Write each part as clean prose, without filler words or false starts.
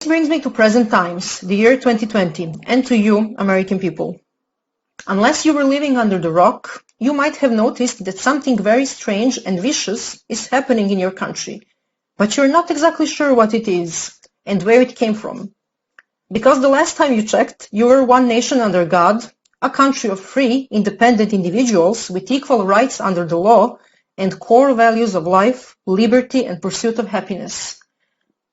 This brings me to present times, the year 2020, and to you, American people. Unless you were living under the rock, you might have noticed that something very strange and vicious is happening in your country, but you're not exactly sure what it is and where it came from. Because the last time you checked, you were one nation under God, a country of free, independent individuals with equal rights under the law and core values of life, liberty, and pursuit of happiness.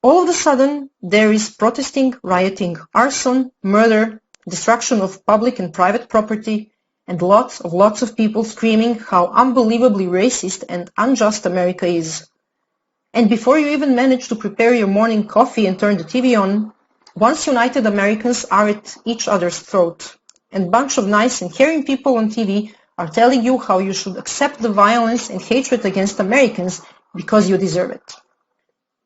All of a sudden, there is protesting, rioting, arson, murder, destruction of public and private property, and lots of people screaming how unbelievably racist and unjust America is. And before you even manage to prepare your morning coffee and turn the TV on, once united Americans are at each other's throat, and a bunch of nice and caring people on TV are telling you how you should accept the violence and hatred against Americans because you deserve it.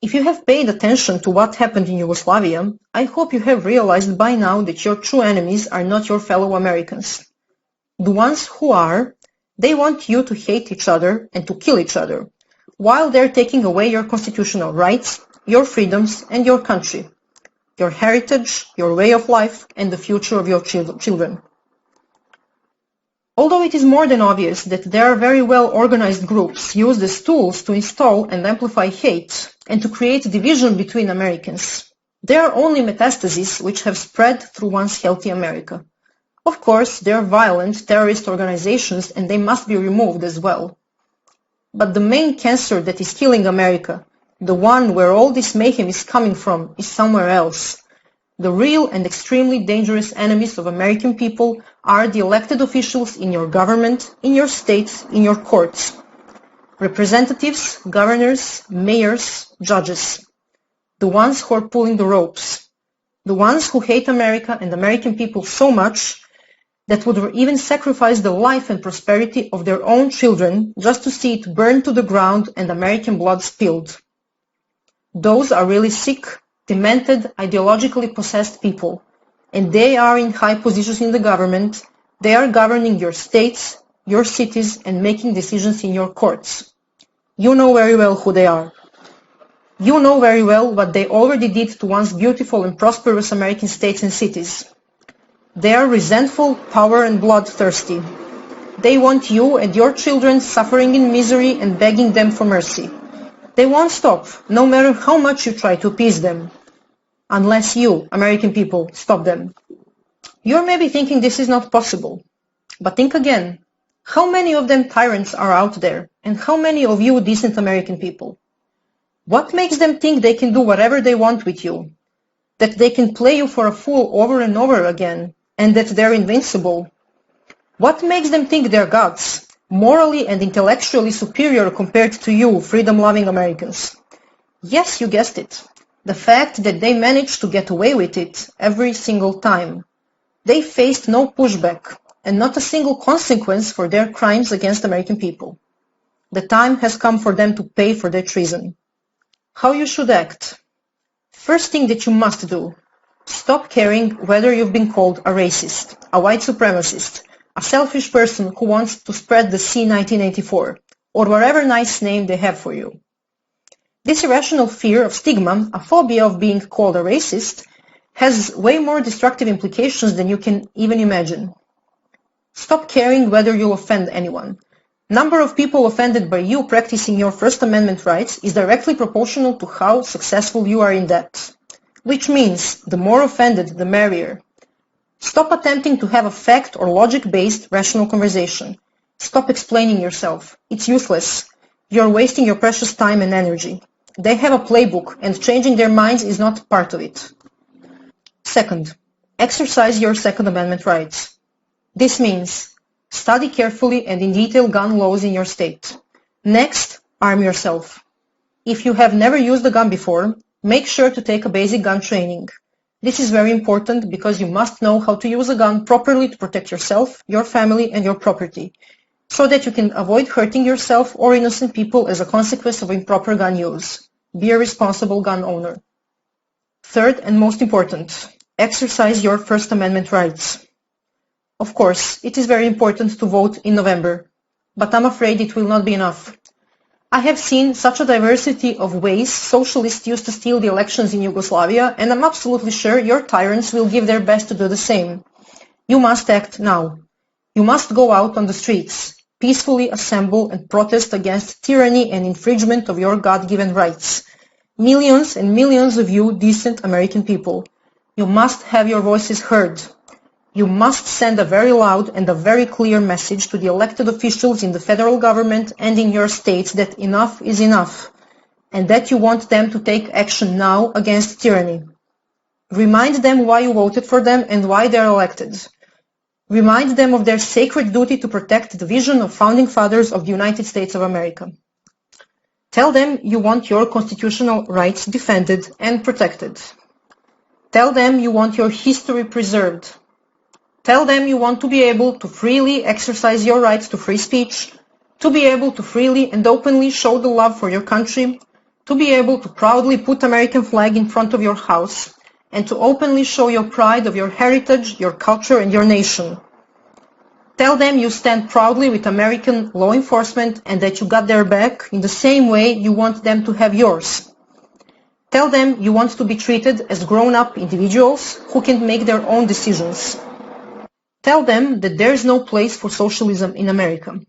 If you have paid attention to what happened in Yugoslavia, I hope you have realized by now that your true enemies are not your fellow Americans. The ones who are, they want you to hate each other and to kill each other, while they're taking away your constitutional rights, your freedoms, and your country, your heritage, your way of life, and the future of your children. Although it is more than obvious that there are very well-organized groups used as tools to install and amplify hate and to create division between Americans, there are only metastases which have spread through once healthy America. Of course, they are violent terrorist organizations and they must be removed as well. But the main cancer that is killing America, the one where all this mayhem is coming from, is somewhere else. The real and extremely dangerous enemies of American people are the elected officials in your government, in your states, in your courts. Representatives, governors, mayors, judges. The ones who are pulling the ropes. The ones who hate America and American people so much that would even sacrifice the life and prosperity of their own children just to see it burn to the ground and American blood spilled. Those are really sick, demented, ideologically possessed people, and they are in high positions in the government. They are governing your states, your cities, and making decisions in your courts. You know very well who they are. You know very well what they already did to once beautiful and prosperous American states and cities. They are resentful, power, and bloodthirsty. They want you and your children suffering in misery and begging them for mercy. They won't stop, no matter how much you try to appease them, unless you, American people, stop them. You're maybe thinking this is not possible, but think again. How many of them tyrants are out there, and how many of you decent American people? What makes them think they can do whatever they want with you? That they can play you for a fool over and over again, and that they're invincible? What makes them think they're gods, morally and intellectually superior compared to you, freedom-loving Americans? Yes, you guessed it. The fact that they managed to get away with it every single time. They faced no pushback and not a single consequence for their crimes against American people. The time has come for them to pay for their treason. How you should act? First thing that you must do, stop caring whether you've been called a racist, a white supremacist, a selfish person who wants to spread the C-1984, or whatever nice name they have for you. This irrational fear of stigma, a phobia of being called a racist, has way more destructive implications than you can even imagine. Stop caring whether you'll offend anyone. Number of people offended by you practicing your First Amendment rights is directly proportional to how successful you are in that. Which means, the more offended, the merrier. Stop attempting to have a fact or logic-based rational conversation. Stop explaining yourself. It's useless. You're wasting your precious time and energy. They have a playbook, and changing their minds is not part of it. Second, exercise your Second Amendment rights. This means, study carefully and in detail gun laws in your state. Next, arm yourself. If you have never used a gun before, make sure to take a basic gun training. This is very important because you must know how to use a gun properly to protect yourself, your family, and your property, so that you can avoid hurting yourself or innocent people as a consequence of improper gun use. Be a responsible gun owner. Third and most important, exercise your First Amendment rights. Of course, it is very important to vote in November, but I'm afraid it will not be enough. I have seen such a diversity of ways socialists used to steal the elections in Yugoslavia, and I'm absolutely sure your tyrants will give their best to do the same. You must act now. You must go out on the streets, peacefully assemble and protest against tyranny and infringement of your God-given rights. Millions and millions of you decent American people, you must have your voices heard. You must send a very loud and a very clear message to the elected officials in the federal government and in your states that enough is enough, and that you want them to take action now against tyranny. Remind them why you voted for them and why they are elected. Remind them of their sacred duty to protect the vision of founding fathers of the United States of America. Tell them you want your constitutional rights defended and protected. Tell them you want your history preserved. Tell them you want to be able to freely exercise your rights to free speech, to be able to freely and openly show the love for your country, to be able to proudly put American flag in front of your house, and to openly show your pride of your heritage, your culture, and your nation. Tell them you stand proudly with American law enforcement and that you got their back in the same way you want them to have yours. Tell them you want to be treated as grown-up individuals who can make their own decisions. Tell them that there is no place for socialism in America.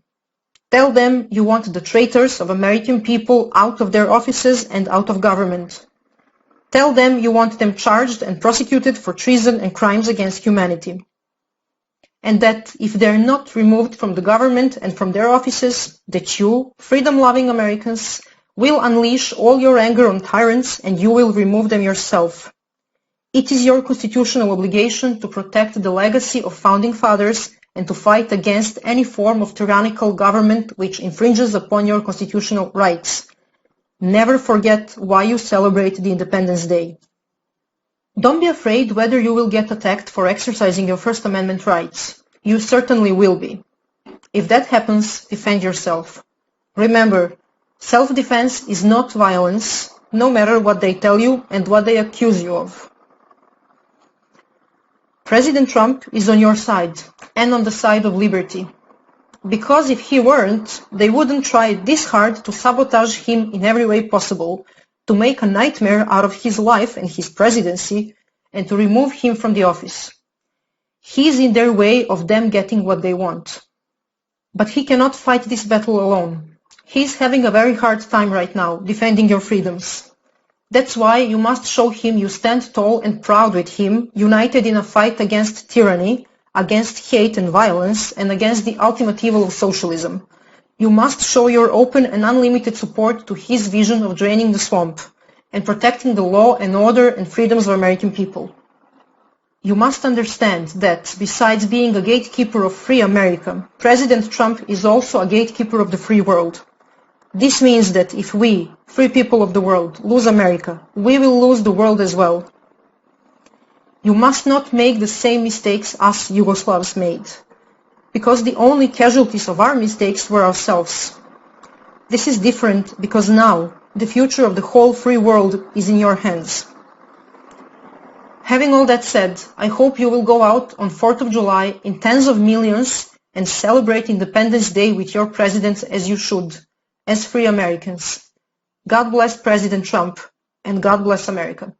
Tell them you want the traitors of American people out of their offices and out of government. Tell them you want them charged and prosecuted for treason and crimes against humanity. And that if they're not removed from the government and from their offices, that you, freedom-loving Americans, will unleash all your anger on tyrants and you will remove them yourself. It is your constitutional obligation to protect the legacy of founding fathers and to fight against any form of tyrannical government which infringes upon your constitutional rights. Never forget why you celebrate the Independence Day. Don't be afraid whether you will get attacked for exercising your First Amendment rights. You certainly will be. If that happens, defend yourself. Remember, self-defense is not violence, no matter what they tell you and what they accuse you of. President Trump is on your side, and on the side of liberty. Because if he weren't, they wouldn't try this hard to sabotage him in every way possible, to make a nightmare out of his life and his presidency, and to remove him from the office. He's in their way of them getting what they want. But he cannot fight this battle alone. He's having a very hard time right now, defending your freedoms. That's why you must show him you stand tall and proud with him, united in a fight against tyranny, against hate and violence, and against the ultimate evil of socialism. You must show your open and unlimited support to his vision of draining the swamp and protecting the law and order and freedoms of American people. You must understand that, besides being a gatekeeper of free America, President Trump is also a gatekeeper of the free world. This means that if we, free people of the world, lose America, we will lose the world as well. You must not make the same mistakes us Yugoslavs made, because the only casualties of our mistakes were ourselves. This is different because now the future of the whole free world is in your hands. Having all that said, I hope you will go out on 4th of July in tens of millions and celebrate Independence Day with your presidents as you should, as free Americans. God bless President Trump, and God bless America.